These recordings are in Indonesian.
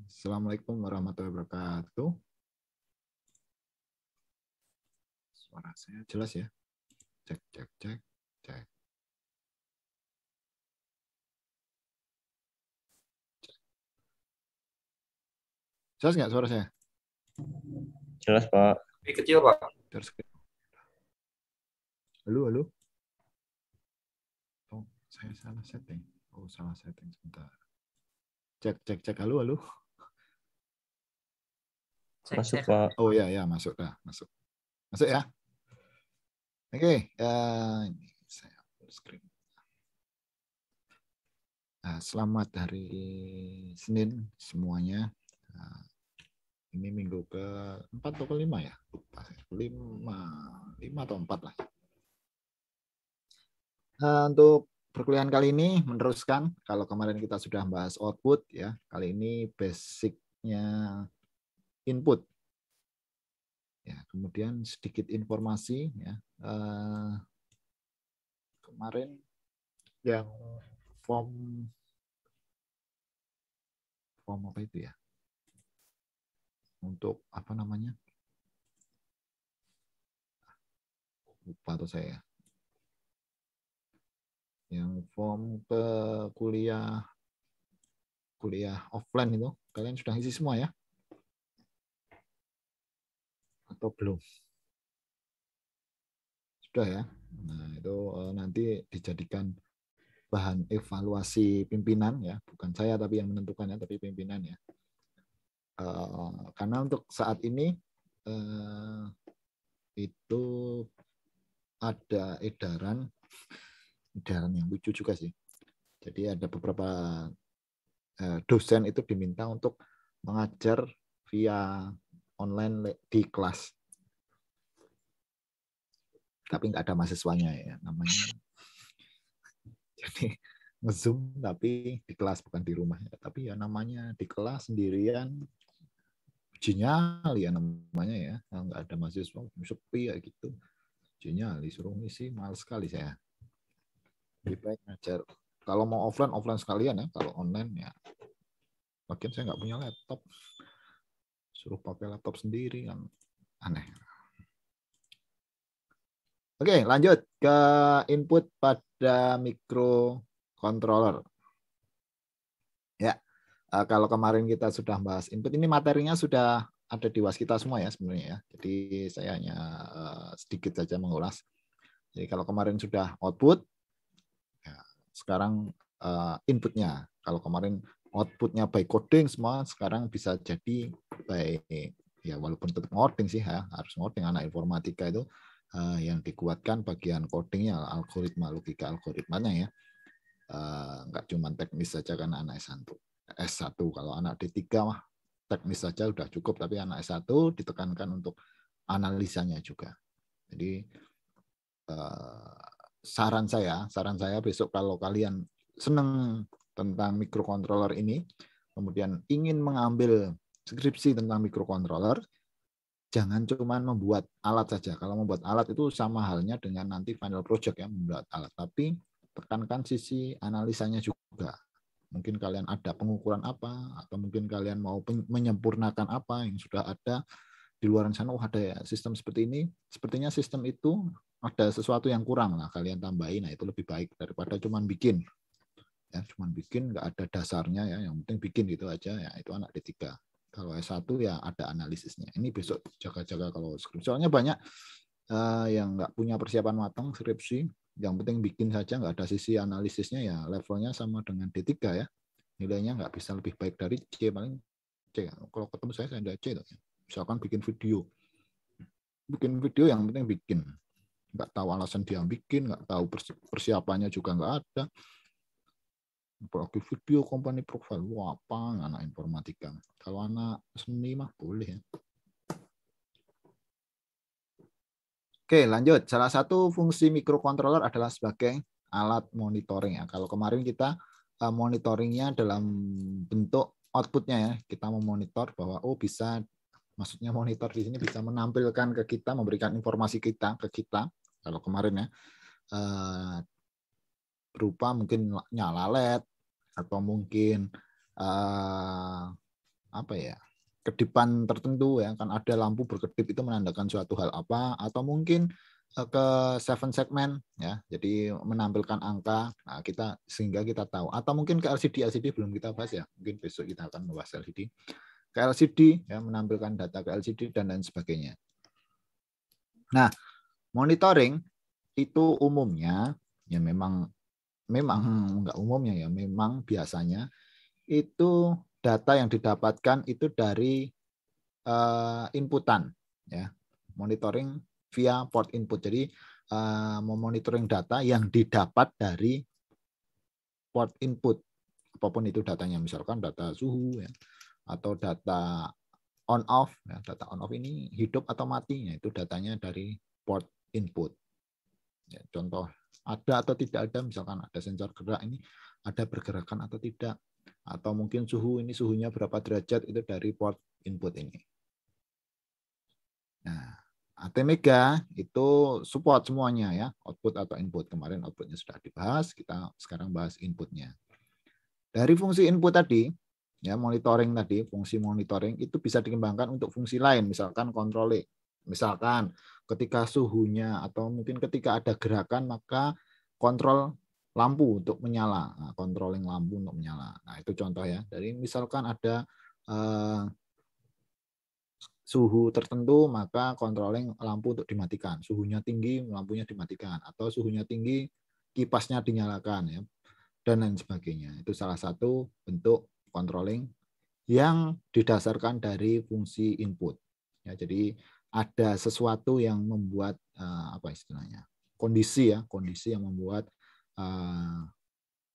Assalamualaikum warahmatullahi wabarakatuh. Suara saya jelas ya? Cek, cek, cek, cek. Jelas nggak suara saya? Jelas, Pak. Lebih kecil, Pak. Terus. Halo, halo. Oh, saya salah setting. Oh, salah setting sebentar. Cek, cek, cek. Halo, halo. Masuk, Pak. Oh ya, ya masuk dah, masuk. Masuk ya. Oke, ini saya full screen. Selamat hari Senin semuanya. Ini minggu ke-4 atau ke-5 ya? Lupa. 5 atau 4 lah. Untuk perkuliahan kali ini meneruskan, kalau kemarin kita sudah bahas output ya, kali ini basicnya input. Ya, kemudian sedikit informasi ya. Kemarin yang form apa itu ya? Untuk apa namanya? Lupa tuh saya. Yang form ke kuliah offline itu kalian sudah isi semua ya? Atau belum? Sudah ya. Nah, itu nanti dijadikan bahan evaluasi pimpinan ya, bukan saya tapi yang menentukan ya, tapi pimpinan ya. Karena untuk saat ini itu ada edaran yang lucu juga sih. Jadi ada beberapa dosen itu diminta untuk mengajar via online di kelas. Tapi nggak ada mahasiswanya ya namanya. Jadi nge-zoom tapi di kelas bukan di rumah ya. Tapi ya namanya di kelas sendirian, uji nyali ya namanya ya. Nggak ada mahasiswa, sepi ya gitu. Uji nyali suruh ngisi, males sekali saya. Lebih baik ngajar. Kalau mau offline sekalian ya. Kalau online ya. Lagian saya nggak punya laptop. Suruh pakai laptop sendiri kan aneh. Oke, lanjut ke input pada microcontroller. Ya, kalau kemarin kita sudah bahas input, ini materinya sudah ada di waskita semua ya sebenarnya ya. Jadi saya hanya sedikit saja mengulas. Jadi kalau kemarin sudah output, ya, sekarang inputnya. Kalau kemarin outputnya by coding semua, sekarang bisa jadi by ya walaupun tetap ngoding sih ya, harus ngoding anak informatika itu. Yang dikuatkan bagian codingnya, algoritma, logika algoritmanya ya. Nggak cuma teknis saja karena anak S1. Kalau anak D3 mah teknis saja udah cukup, tapi anak S1 ditekankan untuk analisanya juga. Jadi saran saya besok kalau kalian senang tentang microcontroller ini, kemudian ingin mengambil skripsi tentang microcontroller, jangan cuma membuat alat saja. Kalau membuat alat itu sama halnya dengan nanti final project ya, membuat alat. Tapi tekankan sisi analisanya juga. Mungkin kalian ada pengukuran apa, atau mungkin kalian mau menyempurnakan apa yang sudah ada di luar sana. Oh, ada ya sistem seperti ini. Sepertinya sistem itu ada sesuatu yang kurang lah, kalian tambahin. Nah, itu lebih baik daripada cuma bikin. Ya, cuma bikin nggak ada dasarnya ya. Yang penting bikin gitu aja ya. Itu anak D3. Kalau S1 ya ada analisisnya. Ini besok jaga-jaga kalau skripsi. Soalnya banyak yang nggak punya persiapan matang skripsi. Yang penting bikin saja, nggak ada sisi analisisnya ya levelnya sama dengan D3 ya. Nilainya nggak bisa lebih baik dari C, paling C. Kalau ketemu saya ada C. Misalkan bikin video. Bikin video yang penting bikin. Nggak tahu alasan dia bikin, nggak tahu persiapannya juga nggak ada. Apalagi video company profile, wah apa anak informatika. Kalau anak seni mah boleh ya. Oke, lanjut. Salah satu fungsi microcontroller adalah sebagai alat monitoring ya. Kalau kemarin kita monitoringnya dalam bentuk outputnya ya. Kita memonitor bahwa bisa, maksudnya monitor di sini bisa menampilkan ke kita, memberikan informasi kita ke kita. Kalau kemarin ya berupa mungkin nyala LED, atau mungkin kedipan tertentu ya, kan ada lampu berkedip itu menandakan suatu hal apa, atau mungkin ke 7 segmen ya, jadi menampilkan angka. Nah, sehingga kita tahu, atau mungkin ke LCD belum kita bahas ya, mungkin besok kita akan membahas LCD. Ke LCD ya, menampilkan data ke LCD dan lain sebagainya. Nah, monitoring itu umumnya ya memang enggak umumnya ya, memang biasanya itu data yang didapatkan itu dari inputan ya, monitoring via port input. Jadi memonitoring data yang didapat dari port input, apapun itu datanya, misalkan data suhu ya, atau data on off ya, data on off ini hidup atau mati ya, itu datanya dari port input ya. Contoh ada atau tidak ada, misalkan ada sensor gerak, ini ada pergerakan atau tidak, atau mungkin suhu, ini suhunya berapa derajat, itu dari port input ini. Nah, ATmega itu support semuanya ya, output atau input. Kemarin outputnya sudah dibahas, kita sekarang bahas inputnya. Dari fungsi input tadi, ya monitoring tadi, fungsi monitoring itu bisa dikembangkan untuk fungsi lain, misalkan controlling. Misalkan ketika suhunya atau mungkin ketika ada gerakan, maka kontrol lampu untuk menyala. Nah, controlling lampu untuk menyala. Nah, itu contoh ya. Dari misalkan ada suhu tertentu, maka controlling lampu untuk dimatikan. Suhunya tinggi, lampunya dimatikan. Atau suhunya tinggi, kipasnya dinyalakan ya, dan lain sebagainya. Itu salah satu bentuk controlling yang didasarkan dari fungsi input. Ya, jadi ada sesuatu yang membuat kondisi yang membuat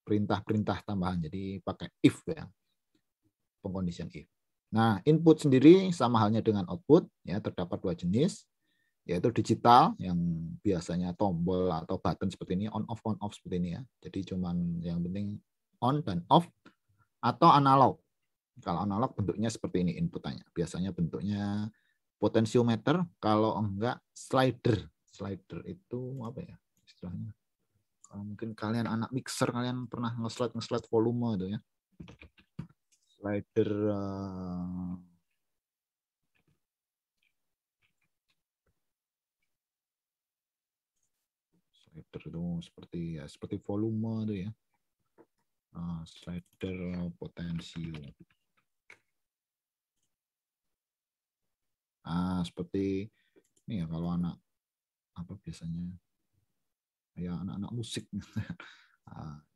perintah-perintah tambahan. Jadi pakai if ya, pengkondisian if. Nah, input sendiri sama halnya dengan output ya, terdapat 2 jenis, yaitu digital yang biasanya tombol atau button seperti ini, on off seperti ini ya. Jadi cuman yang penting on dan off, atau analog. Kalau analog bentuknya seperti ini inputannya. Biasanya bentuknya potensiometer, kalau enggak slider. Slider itu apa ya istilahnya? Kalau mungkin kalian anak mixer, kalian pernah nge-slide volume itu ya. Slider itu seperti volume itu ya. Slider potensio. Seperti ini ya, kalau anak biasanya ya anak-anak musik.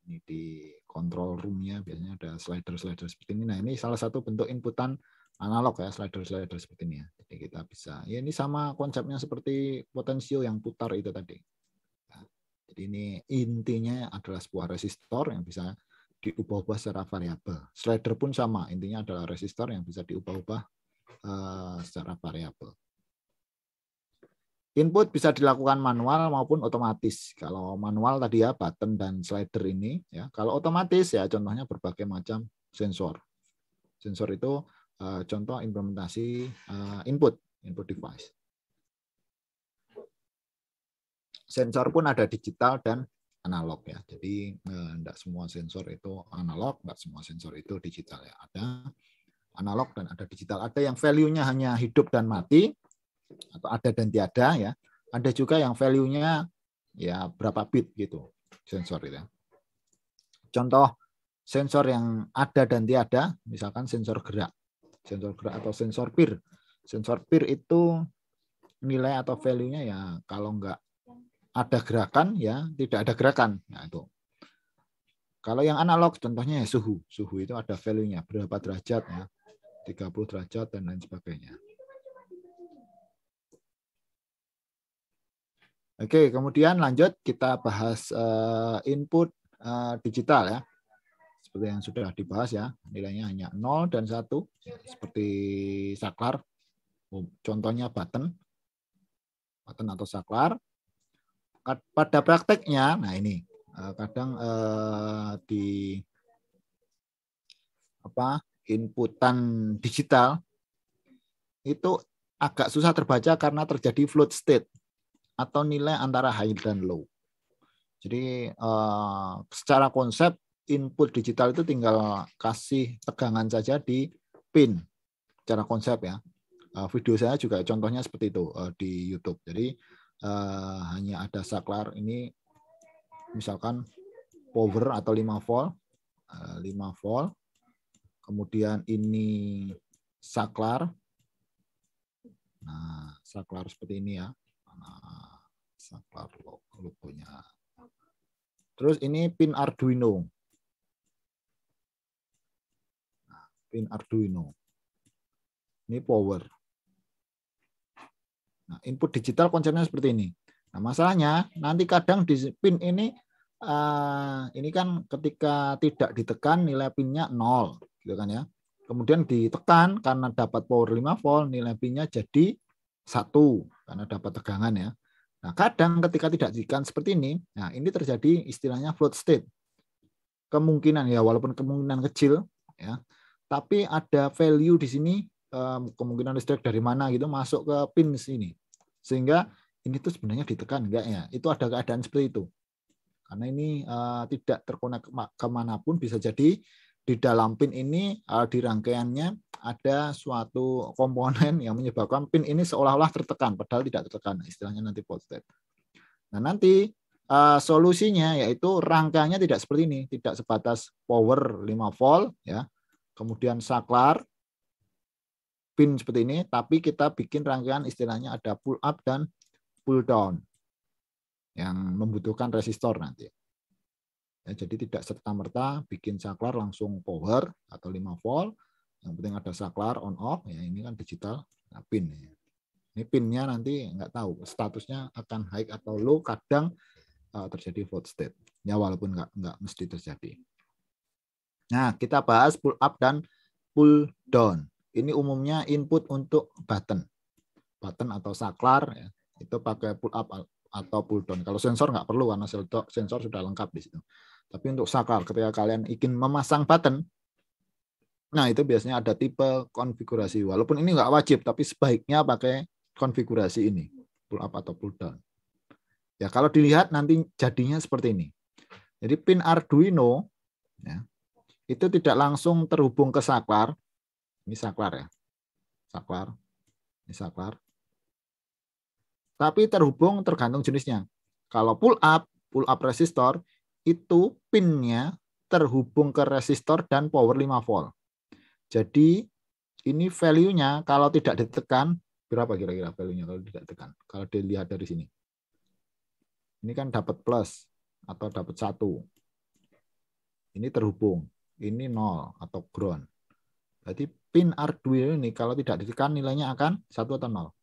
Ini di control room-nya biasanya ada slider seperti ini. Nah, ini salah satu bentuk inputan analog ya, slider seperti ini ya. Jadi kita bisa, ya ini sama konsepnya seperti potensio yang putar itu tadi. Nah, jadi ini intinya adalah sebuah resistor yang bisa diubah-ubah secara variabel. Slider pun sama, intinya adalah resistor yang bisa diubah-ubah secara variabel. Input bisa dilakukan manual maupun otomatis. Kalau manual tadi ya button dan slider ini ya. Kalau otomatis ya contohnya berbagai macam sensor. Sensor itu contoh implementasi input device. Sensor pun ada digital dan analog ya. Jadi enggak semua sensor itu analog, enggak semua sensor itu digital ya. Ada analog dan ada digital. Ada yang value-nya hanya hidup dan mati, atau ada dan tiada ya. Ada juga yang value-nya ya berapa bit gitu sensor itu. Contoh sensor yang ada dan tiada, misalkan sensor gerak atau sensor PIR. Sensor PIR itu nilai atau value-nya ya kalau enggak ada gerakan ya tidak ada gerakan. Nah, itu. Kalau yang analog contohnya ya suhu. Suhu itu ada value-nya berapa derajat ya. 30 derajat dan lain sebagainya. Oke, kemudian lanjut kita bahas input digital ya. Seperti yang sudah dibahas ya, nilainya hanya 0 dan 1 seperti saklar. Contohnya button atau saklar. Pada prakteknya, nah ini kadang di inputan digital itu agak susah terbaca karena terjadi float state atau nilai antara high dan low. Jadi secara konsep input digital itu tinggal kasih tegangan saja di pin secara konsep ya. Video saya juga contohnya seperti itu di YouTube. Jadi hanya ada saklar ini, misalkan power atau 5 volt, 5 volt. Kemudian ini saklar. Nah, saklar seperti ini ya. Nah, saklar logonya. Terus ini pin Arduino. Nah, pin Arduino. Ini power. Nah, input digital konsepnya seperti ini. Nah, masalahnya nanti kadang di pin ini kan ketika tidak ditekan nilai pinnya 0, gitu kan ya. Kemudian ditekan karena dapat power 5 volt, nilai pinnya jadi 1 karena dapat tegangan ya. Nah, kadang ketika tidak ditekan seperti ini, nah ini terjadi istilahnya float state. Kemungkinan ya, walaupun kemungkinan kecil ya, tapi ada value di sini, kemungkinan listrik dari mana gitu masuk ke pin sini. Sehingga ini tuh sebenarnya ditekan enggak ya? Itu ada keadaan seperti itu. Karena ini tidak terkonek kemanapun, bisa jadi di dalam pin ini di rangkaiannya ada suatu komponen yang menyebabkan pin ini seolah-olah tertekan, padahal tidak tertekan. Istilahnya nanti fault state. Nah, nanti solusinya yaitu rangkaiannya tidak seperti ini, tidak sebatas power 5 volt ya. Kemudian saklar pin seperti ini, tapi kita bikin rangkaian istilahnya ada pull up dan pull down yang membutuhkan resistor nanti. Ya, jadi tidak serta-merta bikin saklar langsung power atau 5 volt. Yang penting ada saklar on off, ya ini kan digital pin. Ini pinnya nanti nggak tahu statusnya akan high atau low, kadang terjadi float state. Ya walaupun nggak mesti terjadi. Nah, kita bahas pull up dan pull down. Ini umumnya input untuk button atau saklar ya, itu pakai pull up atau pull down. Kalau sensor nggak perlu karena sensor sudah lengkap di situ. Tapi untuk saklar, ketika kalian ingin memasang button, nah itu biasanya ada tipe konfigurasi. Walaupun ini nggak wajib, tapi sebaiknya pakai konfigurasi ini, pull up atau pull down. Ya kalau dilihat nanti jadinya seperti ini. Jadi pin Arduino ya, itu tidak langsung terhubung ke saklar. Ini saklar ya, saklar, ini saklar. Tapi terhubung tergantung jenisnya. Kalau pull up resistor, itu pinnya terhubung ke resistor dan power 5 volt. Jadi ini value-nya kalau tidak ditekan, berapa kira-kira value-nya kalau tidak ditekan? Kalau dilihat dari sini. Ini kan dapat plus atau dapat 1. Ini terhubung. Ini 0 atau ground. Berarti pin Arduino ini kalau tidak ditekan nilainya akan 1 atau 0?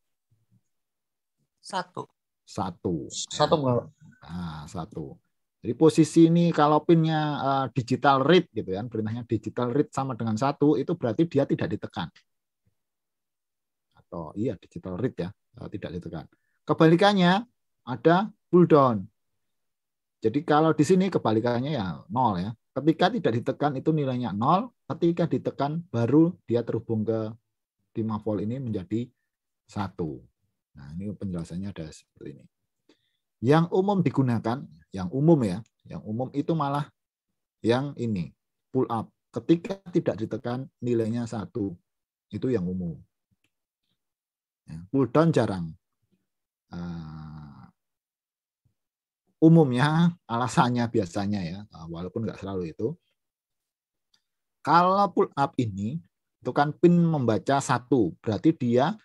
1. 1. 1 enggak? Nah, 1. Jadi posisi ini kalau pinnya digital read gitu kan, perintahnya digital read sama dengan 1, itu berarti dia tidak ditekan. Atau iya digital read ya, tidak ditekan. Kebalikannya ada pull down. Jadi kalau di sini kebalikannya ya 0 ya. Ketika tidak ditekan itu nilainya 0, ketika ditekan baru dia terhubung ke 5 volt ini menjadi 1. Nah, ini penjelasannya ada seperti ini. Yang umum digunakan, yang umum ya, yang umum itu malah yang ini, pull up. Ketika tidak ditekan nilainya 1, itu yang umum. Ya, pull down jarang. Umumnya alasannya biasanya ya, walaupun nggak selalu itu. Kalau pull up ini, itu kan pin membaca 1, berarti dia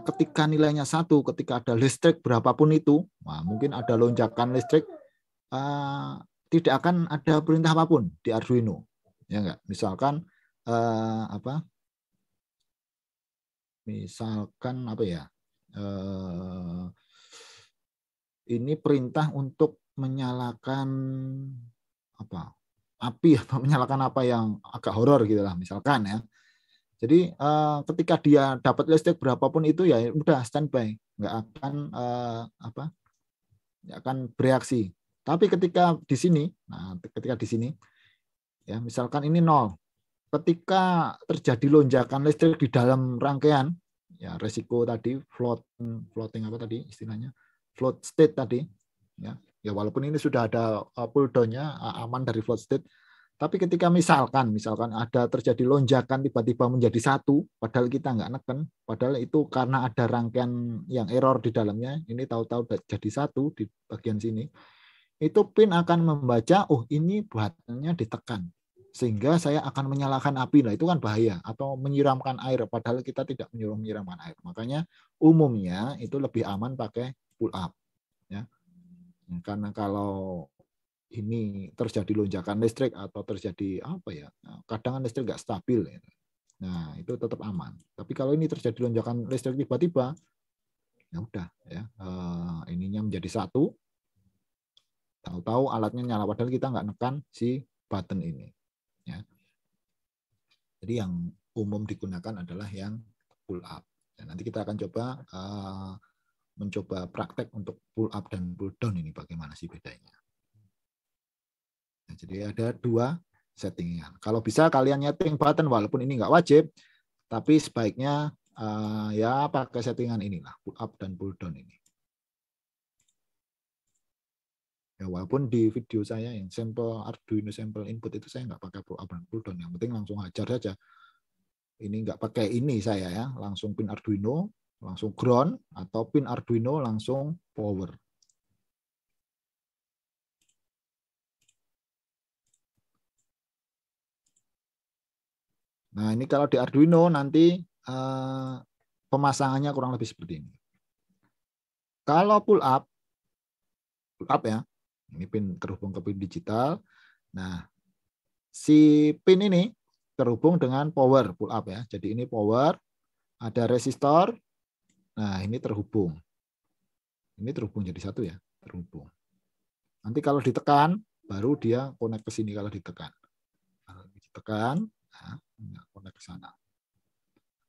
ketika nilainya 1, ketika ada listrik berapapun itu, nah, mungkin ada lonjakan listrik, tidak akan ada perintah apapun di Arduino, ya enggak? Misalkan ini perintah untuk menyalakan api atau menyalakan apa yang agak horor gitu lah, misalkan ya. Jadi ketika dia dapat listrik berapapun itu ya udah standby, nggak akan bereaksi. Tapi ketika di sini, ya misalkan ini 0, ketika terjadi lonjakan listrik di dalam rangkaian, ya resiko tadi floating apa tadi istilahnya, float state tadi, ya walaupun ini sudah ada pull down-nya aman dari float state, Tapi ketika misalkan ada terjadi lonjakan tiba-tiba menjadi 1, padahal kita nggak neken, padahal itu karena ada rangkaian yang error di dalamnya, ini tahu-tahu jadi 1 di bagian sini, itu pin akan membaca, oh ini buttonnya ditekan, sehingga saya akan menyalakan api. Nah itu kan bahaya, atau menyiramkan air, padahal kita tidak menyuruh menyiramkan air. Makanya umumnya itu lebih aman pakai pull up, ya. Karena kalau ini terjadi lonjakan listrik atau terjadi kadang listrik nggak stabil, nah itu tetap aman. Tapi kalau ini terjadi lonjakan listrik tiba-tiba, ya udah ya, ininya menjadi 1, tahu-tahu alatnya nyala padahal kita nggak nekan si button ini, ya. Jadi yang umum digunakan adalah yang pull up. Dan nanti kita akan coba mencoba praktek untuk pull up dan pull down ini bagaimana sih bedanya. Nah, jadi ada 2 settingan. Kalau bisa kalian nyeting button walaupun ini nggak wajib, tapi sebaiknya ya pakai settingan inilah, pull up dan pull down ini. Ya, walaupun di video saya yang sampel Arduino sampel input itu saya nggak pakai pull up dan pull down, yang penting langsung hajar saja. Ini nggak pakai ini saya ya, langsung pin Arduino, langsung ground, atau pin Arduino langsung power. Nah ini kalau di Arduino nanti pemasangannya kurang lebih seperti ini. Kalau pull up ya, ini pin terhubung ke pin digital. Nah si pin ini terhubung dengan power pull up ya. Jadi ini power, ada resistor. Nah ini terhubung. Ini terhubung jadi 1 ya, terhubung. Nanti kalau ditekan baru dia connect ke sini kalau ditekan. Kalau ditekan, nah connect ke sana.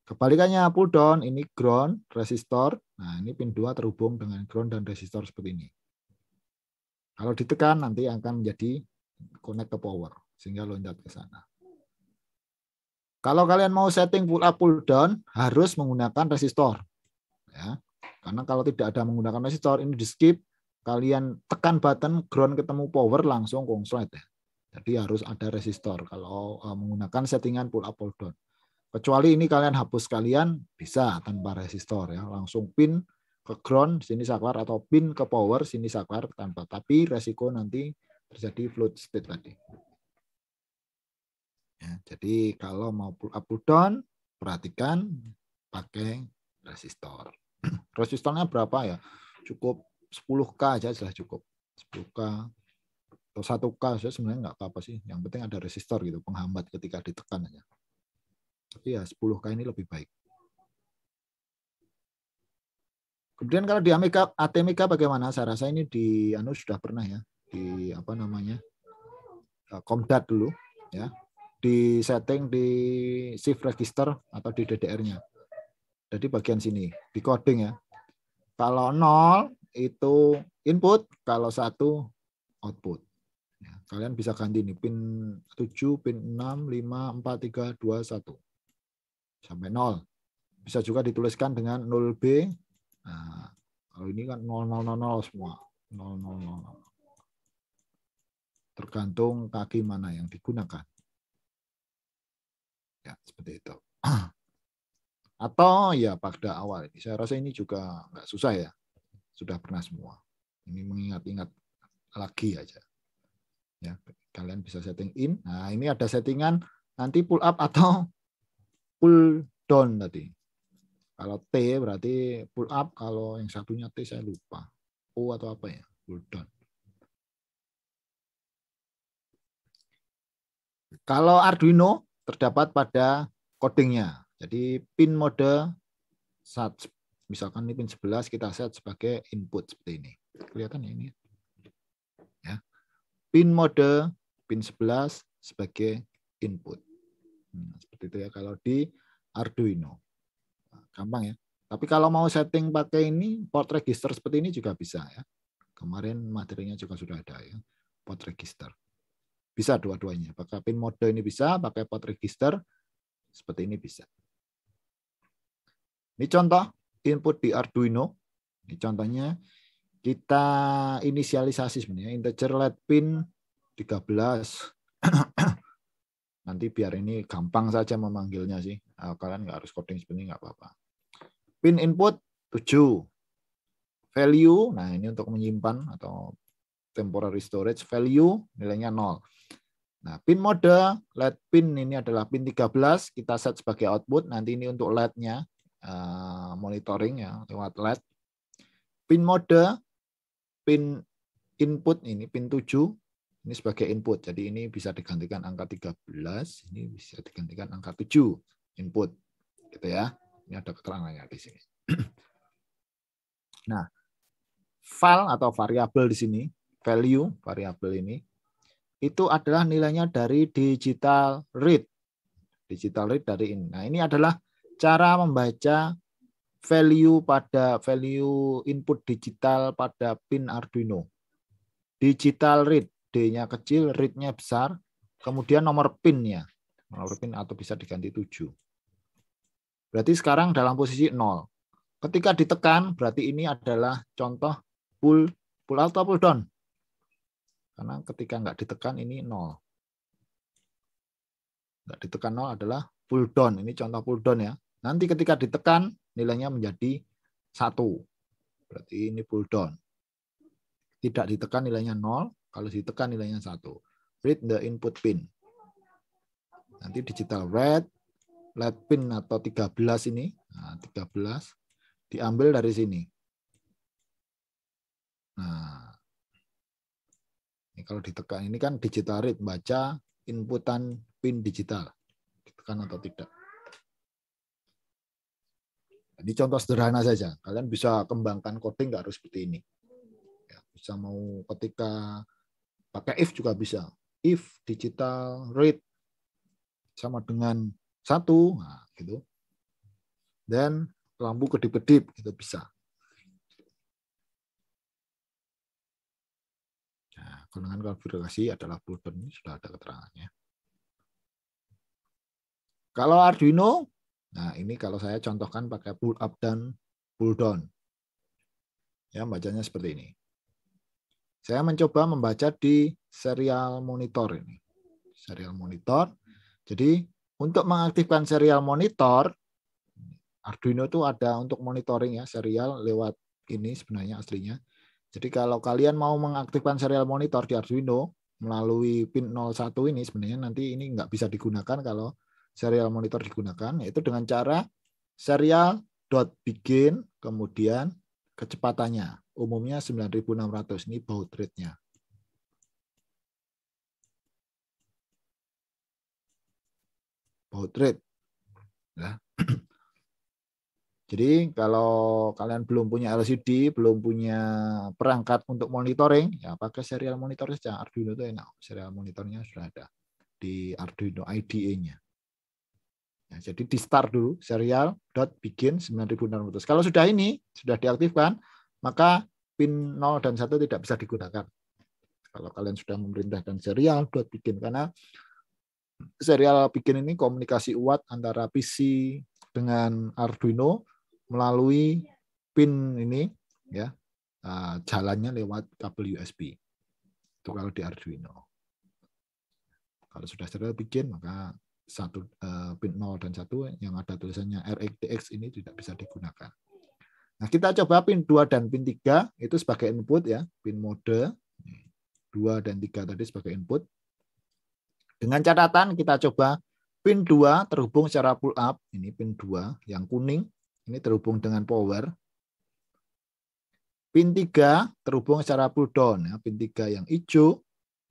Kebalikannya pull down, ini ground, resistor. Nah ini pin 2 terhubung dengan ground dan resistor seperti ini. Kalau ditekan nanti akan menjadi connect ke power sehingga loncat ke sana. Kalau kalian mau setting pull up pull down harus menggunakan resistor, ya. Karena kalau tidak ada menggunakan resistor ini di skip, kalian tekan button ground ketemu power langsung konslet ya. Jadi harus ada resistor kalau menggunakan settingan pull up pull down. Kecuali ini kalian hapus sekalian bisa tanpa resistor ya, langsung pin ke ground sini saklar atau pin ke power sini saklar tanpa, tapi resiko nanti terjadi float state tadi. Ya, jadi kalau mau pull up pull down perhatikan pakai resistor. Resistornya berapa ya? Cukup 10K aja sudah cukup. 10K atau 1K saja sebenarnya nggak apa-apa sih. Yang penting ada resistor gitu, penghambat ketika ditekan aja. Tapi ya 10K ini lebih baik. Kemudian kalau di ATmega bagaimana? Saya rasa ini di sudah pernah ya, di Komdat dulu ya. Di setting di shift register atau di DDR-nya. Jadi bagian sini di coding ya. Kalau 0 itu input, kalau 1 output. Ya, kalian bisa ganti nih pin 7, pin 6, 5, 4, 3, 2, 1 sampai 0. Bisa juga dituliskan dengan 0B. Nah, kalau ini kan 0000 semua. 0000. Tergantung kaki mana yang digunakan. Ya, seperti itu. Atau ya pada awal ini. Saya rasa ini juga nggak susah ya. Sudah pernah semua. Ini mengingat-ingat lagi aja. Ya, kalian bisa setting in. Nah, ini ada settingan nanti pull up atau pull down tadi. Kalau T berarti pull up, kalau yang satunya T saya lupa. O atau apa ya? Pull down. Kalau Arduino terdapat pada codingnya. Jadi pin mode saat misalkan ini pin 11 kita set sebagai input seperti ini. Kelihatan ya ini. Ya. Pin mode pin 11 sebagai input. Seperti itu ya kalau di Arduino. Gampang ya. Tapi kalau mau setting pakai ini port register seperti ini juga bisa ya. Kemarin materinya juga sudah ada ya. Port register. Bisa dua-duanya. Pakai pin mode ini bisa, pakai port register seperti ini bisa. Ini contoh input di Arduino. Ini contohnya kita inisialisasi sebenarnya integer let pin 13 Nanti biar ini gampang saja memanggilnya sih. Kalian nggak harus coding seperti nggak apa-apa. Pin input 7. Value, nah ini untuk menyimpan atau temporary storage, value nilainya 0. Nah, pin mode, LED pin ini adalah pin 13, kita set sebagai output. Nanti ini untuk LED-nya, monitoring ya lewat LED. Pin mode, pin input ini pin 7, ini sebagai input. Jadi ini bisa digantikan angka 13, ini bisa digantikan angka 7 input. Gitu ya. Ini ada keterangannya di sini. Nah, file atau variabel di sini, value variabel ini itu adalah nilainya dari digital read. Digital read dari ini. Nah, ini adalah cara membaca value input digital pada pin Arduino. Digital read, D-nya kecil, read-nya besar, kemudian nomor pin-nya. Nomor pin atau bisa diganti 7. Berarti sekarang dalam posisi 0. Ketika ditekan, berarti ini adalah contoh pull up atau pull down. Karena ketika nggak ditekan ini 0. Nggak ditekan 0 adalah pull down. Ini contoh pull down ya. Nanti ketika ditekan nilainya menjadi 1. Berarti ini pull down. Tidak ditekan nilainya 0. Kalau ditekan nilainya 1. Read the input pin. Nanti digital read. LED pin atau 13 ini. Nah, 13 diambil dari sini. Nah, ini kalau ditekan ini kan digital read, baca inputan pin digital, ditekan atau tidak. Ini contoh sederhana saja. Kalian bisa kembangkan coding nggak harus seperti ini. Ya, bisa mau ketika pakai if juga bisa. If digital read sama dengan 1, nah, gitu. Dan lampu kedip-kedip itu bisa. Nah, golongan konfigurasi adalah pull down, ini sudah ada keterangannya. Kalau Arduino, nah ini kalau saya contohkan pakai pull up dan pull down. Ya, bacanya seperti ini. Saya mencoba membaca di serial monitor ini. Serial monitor. Jadi untuk mengaktifkan serial monitor, Arduino itu ada untuk monitoring ya, serial lewat ini sebenarnya aslinya. Jadi kalau kalian mau mengaktifkan serial monitor di Arduino melalui pin 01 ini, sebenarnya nanti ini nggak bisa digunakan kalau serial monitor digunakan, yaitu dengan cara serial.begin, kemudian kecepatannya. Umumnya 9600, ini baud rate-nya. Baud rate. Ya. Jadi kalau kalian belum punya LCD, belum punya perangkat untuk monitoring, ya pakai serial monitor saja. Arduino itu enak, serial monitornya sudah ada di Arduino IDE-nya. Ya, jadi di start dulu serial.begin 9600. Kalau sudah ini sudah diaktifkan, maka pin 0 dan 1 tidak bisa digunakan. Kalau kalian sudah memerintahkan serial.begin, karena serial begin ini komunikasi UART antara PC dengan Arduino melalui pin ini ya, jalannya lewat kabel USB. Itu kalau di Arduino. Kalau sudah serial bikin, maka pin 0 dan 1 yang ada tulisannya RxTX ini tidak bisa digunakan. Nah, kita coba pin 2 dan pin 3 itu sebagai input ya, pin mode 2 dan 3 tadi sebagai input. Dengan catatan kita coba pin 2 terhubung secara pull up, ini pin 2 yang kuning, ini terhubung dengan power. Pin 3 terhubung secara pull down, ya. Pin 3 yang hijau,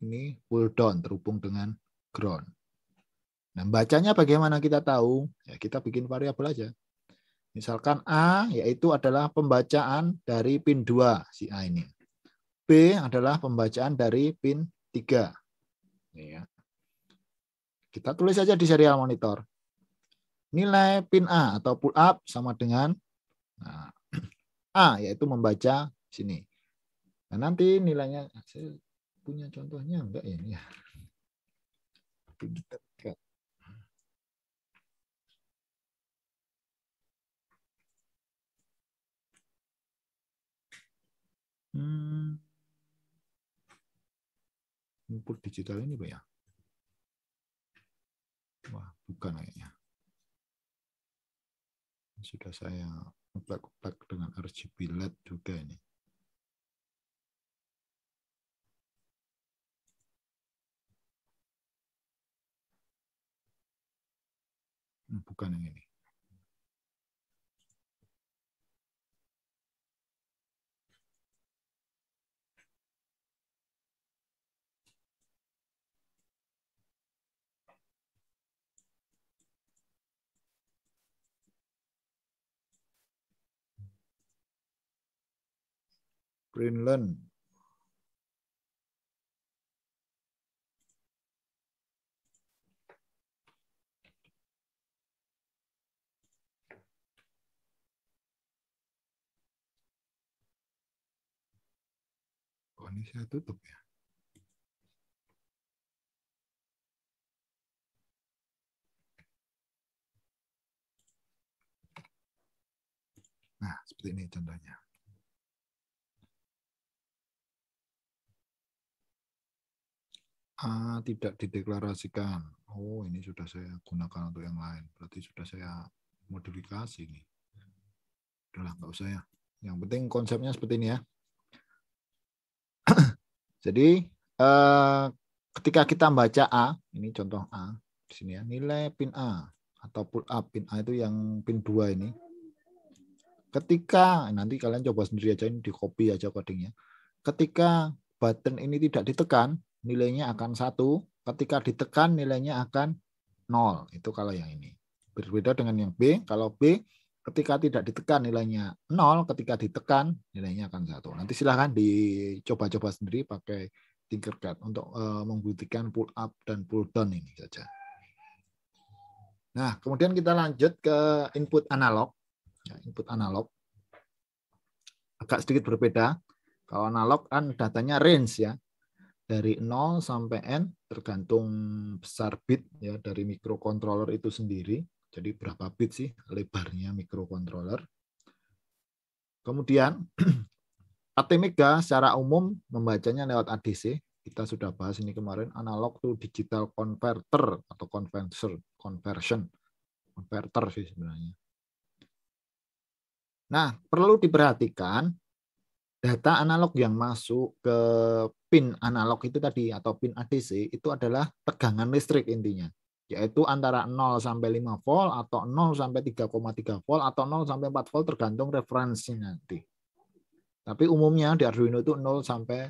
ini pull down terhubung dengan ground. Nah, bacanya bagaimana kita tahu? Ya, kita bikin variabel aja. Misalkan A, yaitu adalah pembacaan dari pin 2, si A ini. B adalah pembacaan dari pin 3. Ini ya. Kita tulis saja di serial monitor. Nilai pin A atau pull up sama dengan A, yaitu membaca sini. Nah, nanti nilainya, saya punya contohnya enggak ya? Ini ya. Input digital ini Pak ya. bukan kayaknya. Sudah saya plug dengan RGB LED juga ini. Bukan yang ini. Greenland. Oh, ini saya tutup ya. Nah, seperti ini contohnya. Tidak dideklarasikan. Oh, ini sudah saya gunakan untuk yang lain. Berarti sudah saya modifikasi ini. Udahlah, nggak usah ya. Yang penting konsepnya seperti ini ya. Jadi ketika kita baca A, ini contoh A di sini ya, nilai pin A atau pull up pin A itu yang pin 2 ini. Ketika nanti kalian coba sendiri aja, ini di copy aja codingnya. Ketika button ini tidak ditekan, nilainya akan 1. Ketika ditekan, nilainya akan 0. Itu kalau yang ini. Berbeda dengan yang B. Kalau B, ketika tidak ditekan, nilainya 0. Ketika ditekan, nilainya akan 1. Nanti silahkan dicoba-coba sendiri pakai Tinkercad untuk membuktikan pull up dan pull down ini saja. Nah, kemudian kita lanjut ke input analog. Ya, input analog. Agak sedikit berbeda. Kalau analog kan datanya range ya. Dari 0 sampai N tergantung besar bit ya dari microcontroller itu sendiri. Jadi berapa bit sih lebarnya microcontroller. Kemudian ATmega secara umum membacanya lewat ADC. Kita sudah bahas ini kemarin, analog to digital converter atau conversion converter sih sebenarnya. Nah, perlu diperhatikan data analog yang masuk ke pin analog itu tadi atau pin ADC itu adalah tegangan listrik intinya, yaitu antara 0 sampai 5 volt atau 0 sampai 3,3 volt atau 0 sampai 4 volt tergantung referensinya nanti. Tapi umumnya di Arduino itu 0 sampai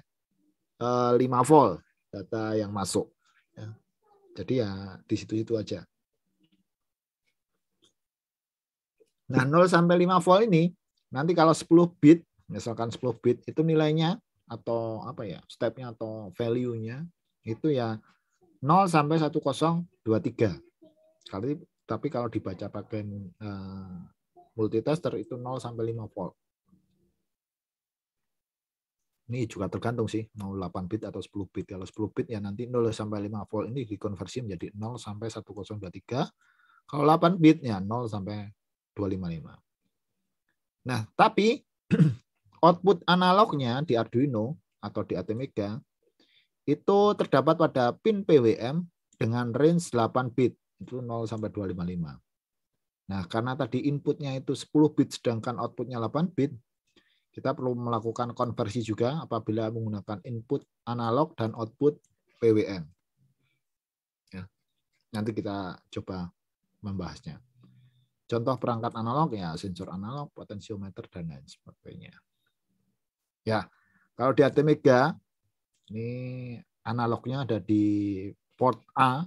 5 volt data yang masuk. Ya. Jadi ya di situ-situ aja. Nah, 0 sampai 5 volt ini nanti kalau 10 bit, misalkan 10 bit itu nilainya atau apa ya, stepnya atau value-nya itu ya 0 sampai 1023. Tapi kalau dibaca pakai multitester itu 0 sampai 5 volt. Ini juga tergantung sih, mau 8 bit atau 10 bit. Kalau 10 bit ya nanti 0 sampai 5 volt ini dikonversi menjadi 0 sampai 1023. Kalau 8 bit ya 0 sampai 255. Nah, tapi output analognya di Arduino atau di ATmega itu terdapat pada pin PWM dengan range 8 bit, itu 0 sampai 255. Nah, karena tadi inputnya itu 10 bit sedangkan outputnya 8 bit, kita perlu melakukan konversi juga apabila menggunakan input analog dan output PWM. Ya. Nanti kita coba membahasnya. Contoh perangkat analog ya sensor analog, potensiometer dan lain sebagainya. Ya, kalau di ATmega ini analognya ada di port A,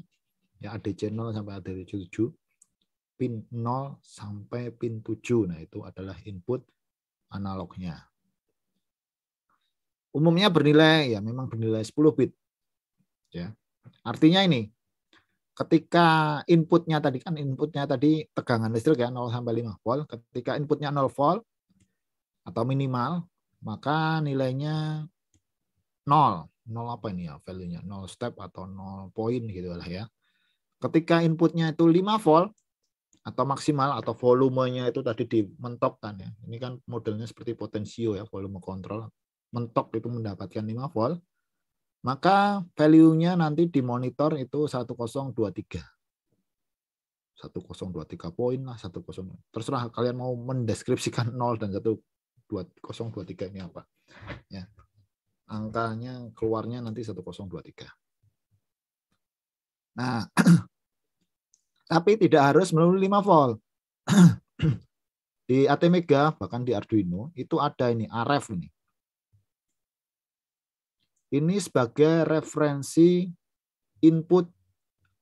ya ADC 0 sampai ADC 7, pin 0 sampai pin 7. Nah, itu adalah input analognya. Umumnya bernilai ya memang bernilai 10 bit. Ya. Artinya ini ketika inputnya tadi tegangan listrik ya 0 sampai 5 volt, ketika inputnya 0 volt atau minimal, maka nilainya 0. 0 apa ini ya value-nya? 0 step atau 0 poin gitu lah ya. Ketika inputnya itu 5 volt atau maksimal atau volumenya itu tadi dimentokkan ya. Ini kan modelnya seperti potensio ya, volume kontrol. Mentok itu mendapatkan 5 volt. Maka value-nya nanti di monitor itu 1023. 1023 poin lah, 10. Terserah kalian mau mendeskripsikan 0 dan 1023 ini apa. Ya. Angkanya keluarnya nanti 1023. Nah, tapi tidak harus melalui 5 volt. Di ATmega, bahkan di Arduino, itu ada ini, RF ini. Ini sebagai referensi input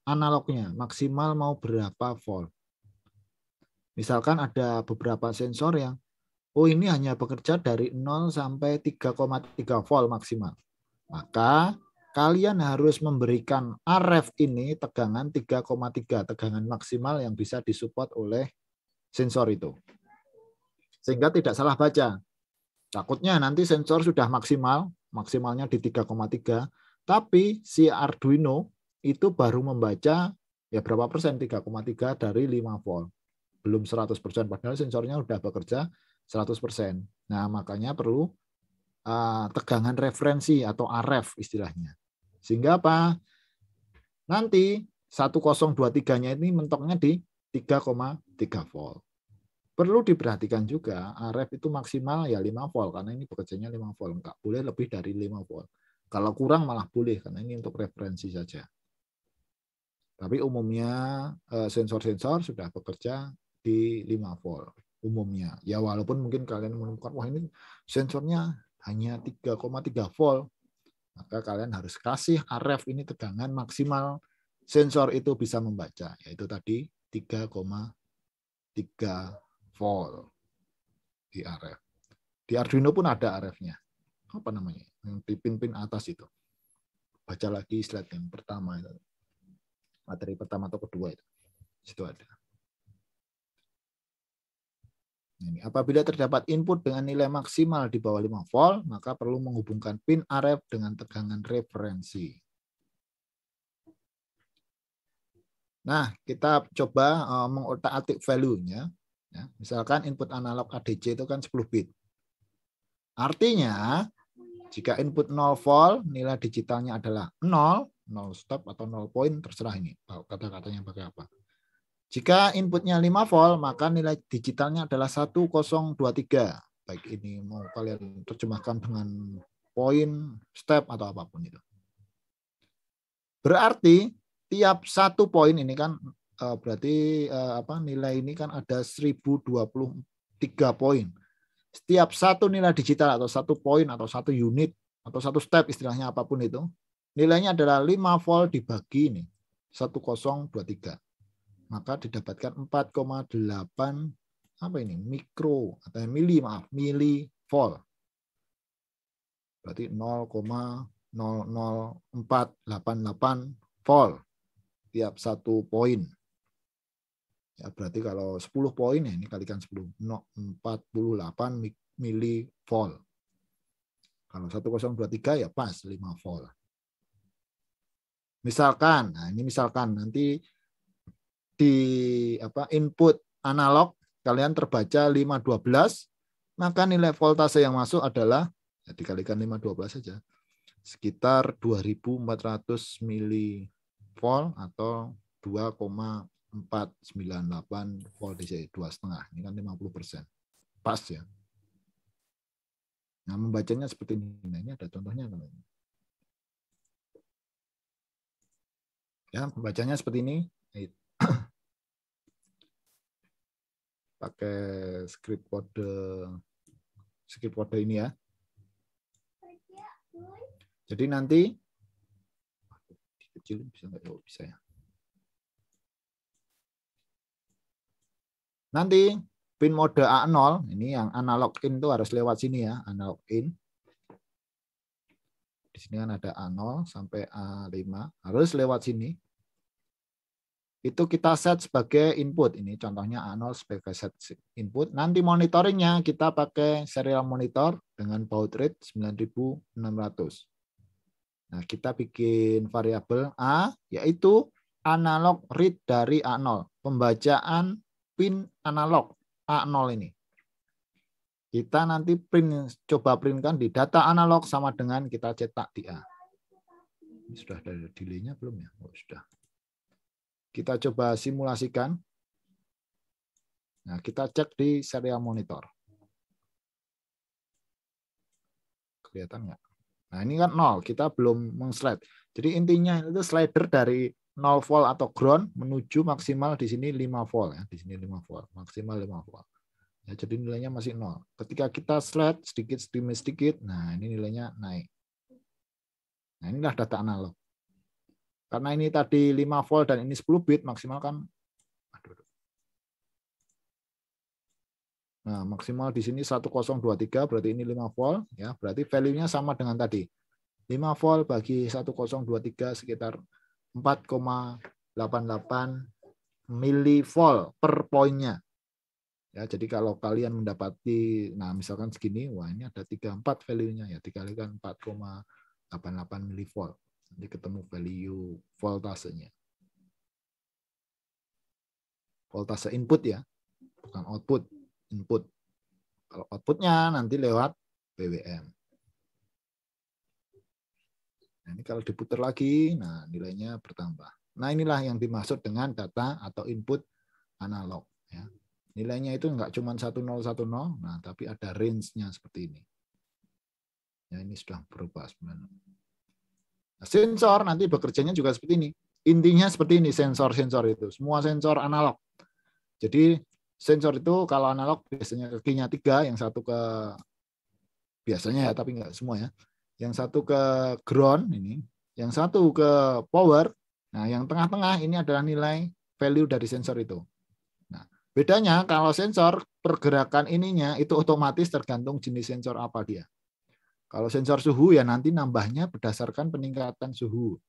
analognya, maksimal mau berapa volt. Misalkan ada beberapa sensor yang, oh ini hanya bekerja dari 0 sampai 3,3 volt maksimal. Maka kalian harus memberikan RF ini tegangan 3,3, tegangan maksimal yang bisa disupport oleh sensor itu. Sehingga tidak salah baca. Takutnya nanti sensor sudah maksimalnya di 3,3, tapi si Arduino itu baru membaca ya berapa persen, 3,3 dari 5 volt. Belum 100%, padahal sensornya sudah bekerja 100%. Nah, makanya perlu tegangan referensi atau RF istilahnya. Sehingga apa? Nanti 1023-nya ini mentoknya di 3,3 volt. Perlu diperhatikan juga RF itu maksimal ya 5 volt karena ini bekerjanya 5 volt, enggak boleh lebih dari 5 volt. Kalau kurang malah boleh karena ini untuk referensi saja. Tapi umumnya sensor-sensor sudah bekerja di 5 volt umumnya. Ya walaupun mungkin kalian menemukan wah ini sensornya hanya 3,3 volt. Maka kalian harus kasih RF ini tegangan maksimal sensor itu bisa membaca, yaitu tadi 3,3 volt di RF. Di Arduino pun ada RF-nya. Apa namanya? Yang di pin-pin atas itu. Baca lagi slide yang pertama itu. Materi pertama atau kedua itu. Situ ada. Ini, apabila terdapat input dengan nilai maksimal di bawah 5 volt, maka perlu menghubungkan pin RF dengan tegangan referensi. Nah, kita coba mengotak-atik value-nya. Ya, misalkan input analog ADC itu kan 10 bit. Artinya, jika input 0 volt, nilai digitalnya adalah 0 step atau 0 point, terserah ini kata-katanya pakai apa. Jika inputnya 5 volt, maka nilai digitalnya adalah 1023. Baik ini mau kalian terjemahkan dengan poin, step, atau apapun itu. Berarti tiap satu poin ini kan berarti nilai ini kan ada 1023 poin. Setiap satu nilai digital atau satu poin atau satu unit atau satu step istilahnya apapun itu, nilainya adalah 5 volt dibagi ini 1023. Maka didapatkan 4,8 apa ini mikro atau mili volt. Berarti 0,00488 volt tiap satu poin. Ya, berarti kalau 10 poin ya ini kalikan 10, 48 mili volt. Kalau 1023 ya pas 5 volt. Misalkan, nah ini misalkan nanti di input analog kalian terbaca 512, maka nilai voltase yang masuk adalah ya dikalikan 512 saja. Sekitar 2400 mili volt atau 2,498 volt DC, 2,5. Ini kan 50%. Pas ya. Nah, membacanya seperti ini. Nah, ini ada contohnya. Ya, membacanya seperti ini. Pakai script kode ini ya. Jadi nanti kecil bisa nggak? Oh, bisa ya. Nanti pin mode A0 ini yang analog in itu harus lewat sini ya, analog in. Di sini kan ada A0 sampai A5 harus lewat sini. Itu kita set sebagai input. Ini contohnya A0 sebagai set input. Nanti monitoringnya kita pakai serial monitor dengan baud rate 9600. Nah, kita bikin variabel A, yaitu analog read dari A0. Pembacaan pin analog A0 ini. Kita nanti coba printkan di data analog sama dengan kita cetak di A. Ini sudah ada delay-nya belum ya? Oh, sudah. Kita coba simulasikan. Nah, kita cek di serial monitor. Kelihatan nggak? Nah, ini kan 0, kita belum meng-slide. Jadi intinya itu slider dari 0 volt atau ground menuju maksimal di sini 5 volt ya, di sini 5 volt, maksimal 5 volt. Ya, jadi nilainya masih 0. Ketika kita slide sedikit demi sedikit, nah ini nilainya naik. Nah, inilah data analog. Karena ini tadi 5 volt dan ini 10 bit, maksimal kan nah, maksimal di sini 1023 berarti ini 5 volt ya, berarti value-nya sama dengan tadi. 5 volt bagi 1023 sekitar 4,88 milivolt per poinnya. Ya, jadi kalau kalian mendapati, nah misalkan segini, wah ini ada 34 value-nya ya, dikalikan 4,88 milivolt. Nanti ketemu value voltasenya. Voltase input ya, bukan output, input. Kalau outputnya nanti lewat PWM. Nah, ini kalau diputar lagi, nah nilainya bertambah. Nah inilah yang dimaksud dengan data atau input analog. Ya. Nilainya itu enggak cuma 1010, nah tapi ada range-nya seperti ini. Ya, ini sudah berubah sebenarnya. Nah, sensor nanti bekerjanya juga seperti ini. Intinya seperti ini sensor-sensor itu. Semua sensor analog. Jadi sensor itu kalau analog biasanya kakinya 3, yang satu ke biasanya ya, tapi enggak semua ya. Yang satu ke ground ini, yang satu ke power. Nah, yang tengah-tengah ini adalah nilai value dari sensor itu. Nah, bedanya kalau sensor pergerakan ininya itu otomatis tergantung jenis sensor apa dia. Kalau sensor suhu ya nanti nambahnya berdasarkan peningkatan suhu.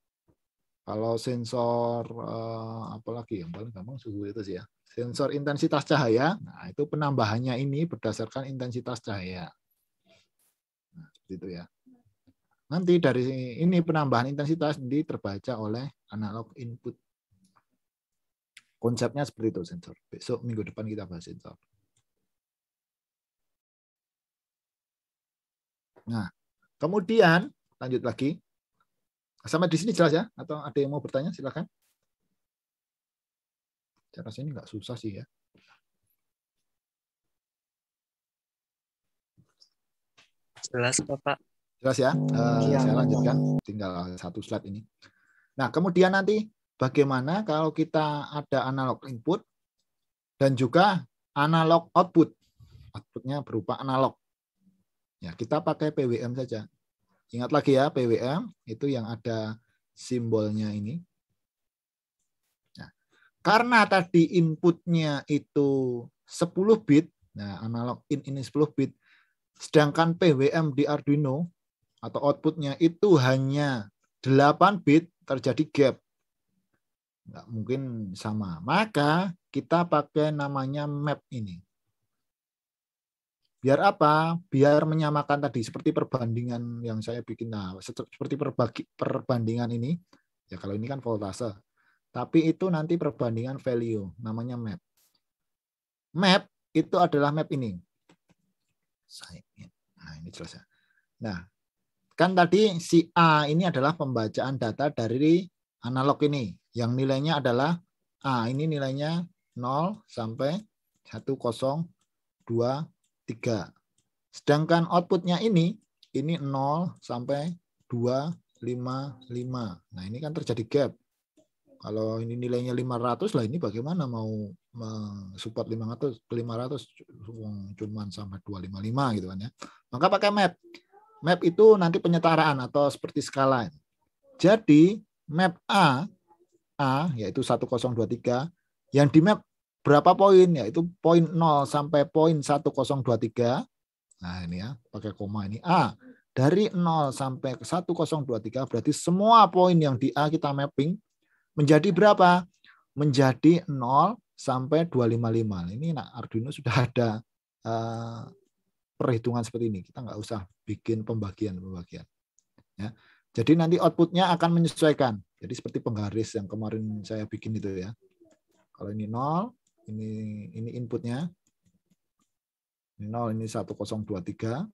Kalau sensor apalagi yang paling gampang suhu itu sih ya. Sensor intensitas cahaya, nah itu penambahannya ini berdasarkan intensitas cahaya. Nah, seperti itu ya. Nanti dari ini penambahan intensitas ini terbaca oleh analog input. Konsepnya seperti itu sensor. Besok minggu depan kita bahas sensor. Nah, kemudian lanjut lagi. Sampai di sini jelas ya? Atau ada yang mau bertanya? Silakan. Cara sini nggak susah sih ya. Jelas, Bapak. Jelas ya? Saya lanjutkan. Tinggal satu slide ini. Nah, kemudian nanti bagaimana kalau kita ada analog input dan juga analog output. Outputnya berupa analog. Ya, kita pakai PWM saja. Ingat lagi ya, PWM itu yang ada simbolnya ini. Nah, karena tadi inputnya itu 10 bit, nah analog in ini 10 bit, sedangkan PWM di Arduino atau outputnya itu hanya 8 bit, terjadi gap. Nggak mungkin sama. Maka kita pakai namanya map ini. Biar apa? Biar menyamakan tadi seperti perbandingan yang saya bikin. Nah, seperti perbandingan ini. Ya kalau ini kan voltase. Tapi itu nanti perbandingan value, namanya map. Map itu adalah map ini. Nah, ini jelas ya. Nah, kan tadi si A ini adalah pembacaan data dari analog ini. Yang nilainya adalah A, ini nilainya 0 sampai 1023. Sedangkan outputnya ini 0 sampai 255. Nah, ini kan terjadi gap. Kalau ini nilainya 500 lah, ini bagaimana mau support 500 cuman sampai 255 gitu kan ya. Maka pakai map. Map itu nanti penyetaraan atau seperti skala. Jadi map A yaitu 1023 yang di map berapa poin, yaitu poin 0 sampai poin 1023. Nah, ini ya, pakai koma ini A. Dari 0 sampai ke 1023 berarti semua poin yang di A kita mapping menjadi berapa? Menjadi 0 sampai 255. Ini Arduino sudah ada perhitungan seperti ini. Kita nggak usah bikin pembagian. Ya. Jadi nanti outputnya akan menyesuaikan. Jadi seperti penggaris yang kemarin saya bikin itu ya. Kalau ini 0, ini inputnya. Ini 0, ini 1023.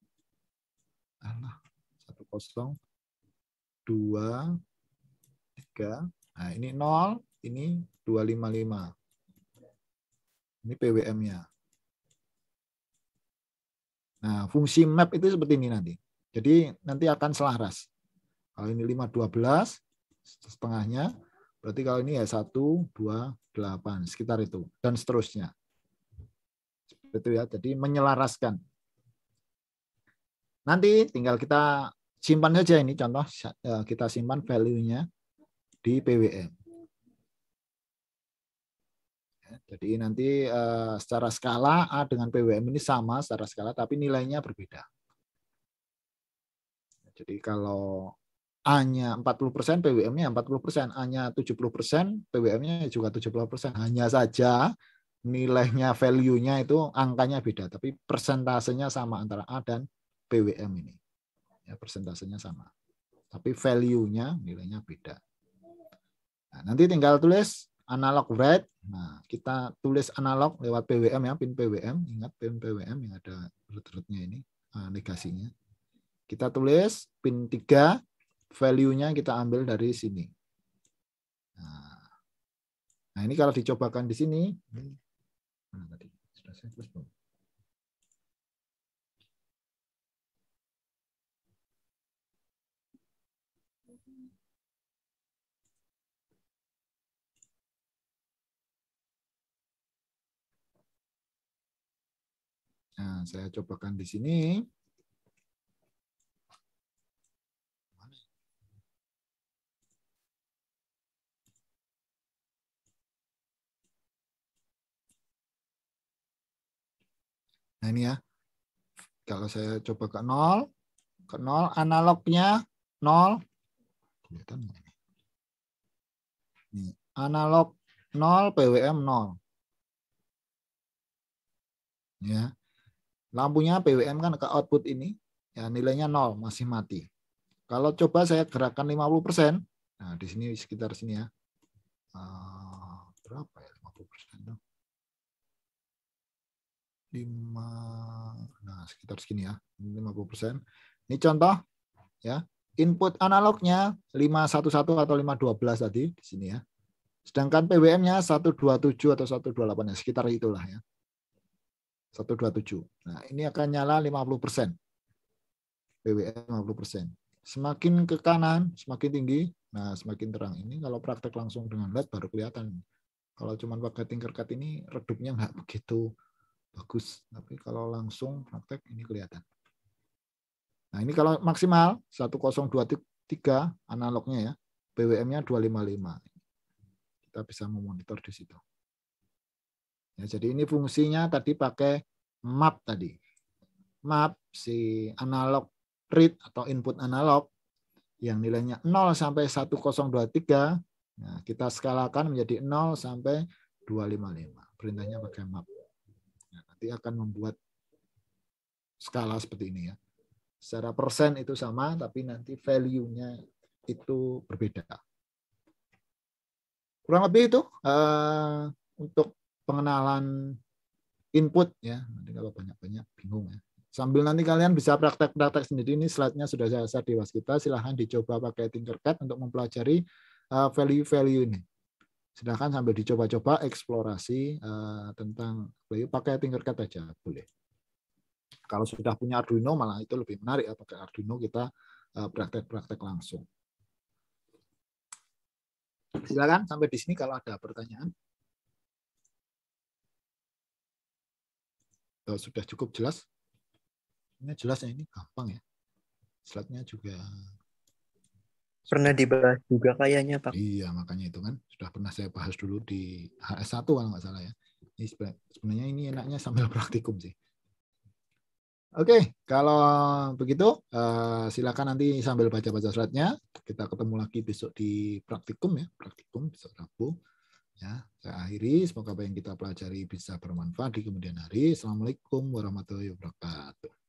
Alah, 1023. Nah, ini 0, ini 255. Ini PWM-nya. Nah, fungsi map itu seperti ini nanti. Jadi nanti akan selaras. Kalau ini 5/12 setengahnya, berarti kalau ini ya 1/28 sekitar itu dan seterusnya. Seperti itu ya. Jadi menyelaraskan. Nanti tinggal kita simpan saja ini contoh, kita simpan value-nya di PWM. Jadi nanti secara skala A dengan PWM ini sama secara skala, tapi nilainya berbeda. Jadi kalau A-nya 40%, PWM-nya 40%, A-nya 70%, PWM-nya juga 70%. Hanya saja nilainya, value-nya itu angkanya beda, tapi persentasenya sama antara A dan PWM ini. Ya, persentasenya sama. Tapi value-nya, nilainya beda. Nah, nanti tinggal tulis analog write. Nah, kita tulis analog lewat PWM ya, pin PWM. Ingat pin PWM yang ada root-rootnya ini, negasinya. Kita tulis pin 3, value-nya kita ambil dari sini. Nah, ini kalau dicobakan di sini, mana tadi? Sudah saya tulis belum? Nah, saya cobakan di sini. Nah, ini ya. Kalau saya coba ke 0, analognya 0. Kelihatan nggak ini? Nih, analog 0, PWM 0. Ya. Lampunya PWM kan ke output ini, ya nilainya 0, masih mati. Kalau coba saya gerakkan 50%, nah di sini sekitar sini ya. Berapa ya 50%? 5, nah sekitar segini ya, 50%. Ini contoh ya, input analognya 511 atau 512 tadi di sini ya. Sedangkan PWM-nya 127 atau 128 ya, sekitar itulah ya. 127. Nah, ini akan nyala 50%. PWM 50%. Semakin ke kanan, semakin tinggi, nah semakin terang. Ini kalau praktek langsung dengan LED baru kelihatan. Kalau cuma pakai Tinkercad ini redupnya nggak begitu bagus, tapi kalau langsung praktek ini kelihatan. Nah, ini kalau maksimal 1023 analognya ya, PWM-nya 255. Kita bisa memonitor di situ. Ya, jadi ini fungsinya tadi pakai map tadi. Map si analog read atau input analog yang nilainya 0 sampai 1023, nah, kita skalakan menjadi 0 sampai 255. Perintahnya pakai map. Nah, nanti akan membuat skala seperti ini ya. Secara persen itu sama, tapi nanti value-nya itu berbeda. Kurang lebih itu untuk pengenalan input ya. Nanti kalau banyak-banyak bingung ya. Sambil nanti kalian bisa praktek-praktek sendiri, ini slide-nya sudah saya share di Waskita. Silahkan dicoba pakai Tinkercad untuk mempelajari value-value ini. Silahkan sambil dicoba-coba eksplorasi tentang value, pakai Tinkercad aja boleh. Kalau sudah punya Arduino malah itu lebih menarik ya, pakai Arduino kita praktek-praktek langsung. Silakan sampai di sini kalau ada pertanyaan. Sudah cukup jelas? Ini jelas ya, ini gampang ya. Slide-nya juga Pernah dibahas juga kayaknya, Pak. Iya, makanya itu kan sudah pernah saya bahas dulu di HS1 kalau nggak salah ya. Ini sebenarnya ini enaknya sambil praktikum sih. Oke, kalau begitu silakan nanti sambil baca-baca slide-nya. Kita ketemu lagi besok di praktikum ya, praktikum besok Rabu. Ya, saya akhiri. Semoga apa yang kita pelajari bisa bermanfaat di kemudian hari. Assalamualaikum warahmatullahi wabarakatuh.